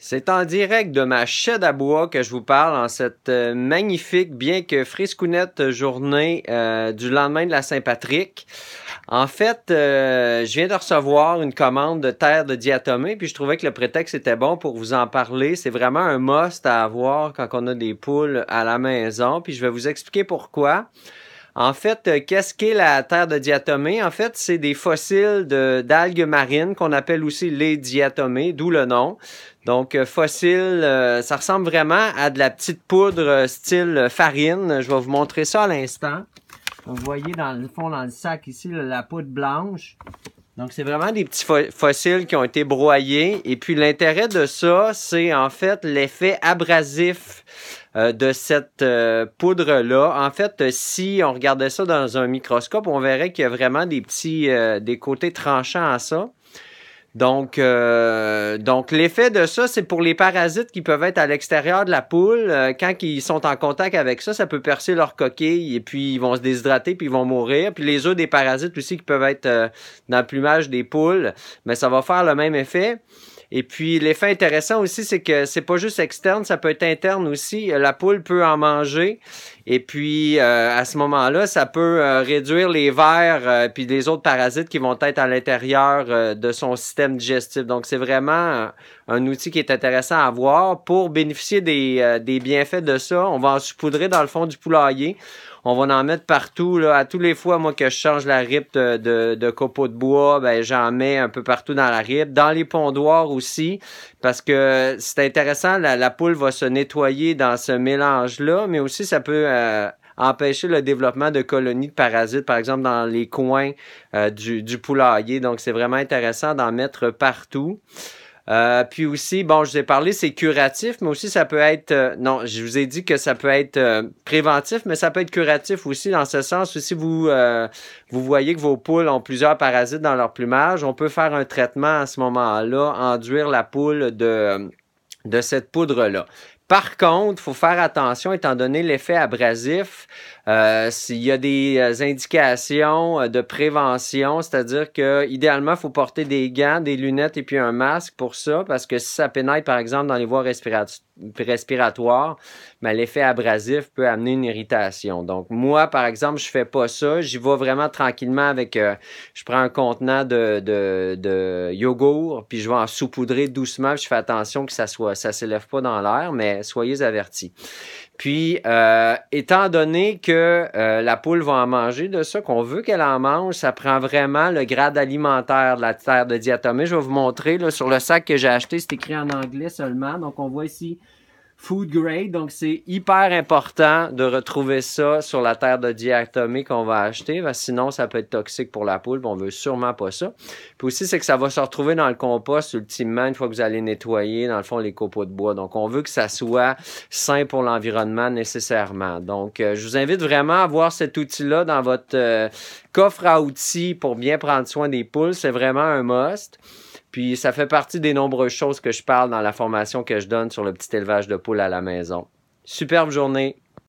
C'est en direct de ma chaîne à bois que je vous parle en cette magnifique, bien que friscounette journée du lendemain de la Saint-Patrick. En fait, je viens de recevoir une commande de terre de diatomée, puis je trouvais que le prétexte était bon pour vous en parler. C'est vraiment un must à avoir quand on a des poules à la maison, puis je vais vous expliquer pourquoi. En fait, qu'est-ce qu'est la terre de diatomée? En fait, c'est des fossiles d'algues marines qu'on appelle aussi les diatomées, d'où le nom. Donc, fossiles, ça ressemble vraiment à de la petite poudre style farine. Je vais vous montrer ça à l'instant. Vous voyez dans le fond, dans le sac ici, la poudre blanche. Donc, c'est vraiment des petits fossiles qui ont été broyés. Et puis, l'intérêt de ça, c'est en fait l'effet abrasif de cette poudre-là. En fait, si on regardait ça dans un microscope, on verrait qu'il y a vraiment des petits, des côtés tranchants à ça. Donc l'effet de ça, c'est pour les parasites qui peuvent être à l'extérieur de la poule. Quand ils sont en contact avec ça, ça peut percer leur coquille et puis ils vont se déshydrater puis ils vont mourir. Puis les œufs des parasites aussi qui peuvent être dans le plumage des poules, mais ça va faire le même effet. Et puis, l'effet intéressant aussi, c'est que c'est pas juste externe, ça peut être interne aussi. La poule peut en manger. Et puis, à ce moment-là, ça peut réduire les vers puis les autres parasites qui vont être à l'intérieur de son système digestif. Donc, c'est vraiment un outil qui est intéressant à avoir. Pour bénéficier des bienfaits de ça, on va en saupoudrer dans le fond du poulailler. On va en mettre partout, là. À tous les fois, moi, que je change la ripe de copeaux de bois, ben, j'en mets un peu partout dans la ripe. Dans les pondoirs aussi, parce que c'est intéressant, la poule va se nettoyer dans ce mélange-là, mais aussi ça peut empêcher le développement de colonies de parasites, par exemple, dans les coins du poulailler. Donc, c'est vraiment intéressant d'en mettre partout. Puis aussi, bon, je vous ai parlé, c'est curatif, mais aussi ça peut être, non, je vous ai dit que ça peut être préventif, mais ça peut être curatif aussi, dans ce sens où si vous voyez que vos poules ont plusieurs parasites dans leur plumage, on peut faire un traitement à ce moment-là, enduire la poule de cette poudre-là. Par contre, il faut faire attention étant donné l'effet abrasif. S'il y a des indications de prévention, c'est-à-dire que idéalement, il faut porter des gants, des lunettes et puis un masque pour ça, parce que si ça pénètre, par exemple, dans les voies respiratoires, ben, l'effet abrasif peut amener une irritation. Donc, moi, par exemple, je fais pas ça. J'y vais vraiment tranquillement avec... je prends un contenant de yogourt, puis je vais en saupoudrer doucement. Puis je fais attention que ça s'élève pas dans l'air, mais soyez avertis. Puis, étant donné que la poule va en manger de ça, qu'on veut qu'elle en mange, ça prend vraiment le grade alimentaire de la terre de diatomée. Je vais vous montrer là, sur le sac que j'ai acheté, c'est écrit en anglais seulement. Donc, on voit ici food grade. Donc, c'est hyper important de retrouver ça sur la terre de diatomée qu'on va acheter. Parce que sinon, ça peut être toxique pour la poule. On veut sûrement pas ça. Puis aussi, c'est que ça va se retrouver dans le compost ultimement une fois que vous allez nettoyer, dans le fond, les copeaux de bois. Donc, on veut que ça soit sain pour l'environnement nécessairement. Donc, je vous invite vraiment à avoir cet outil-là dans votre coffre à outils pour bien prendre soin des poules. C'est vraiment un must. Puis, ça fait partie des nombreuses choses que je parle dans la formation que je donne sur le petit élevage de poules à la maison. Superbe journée!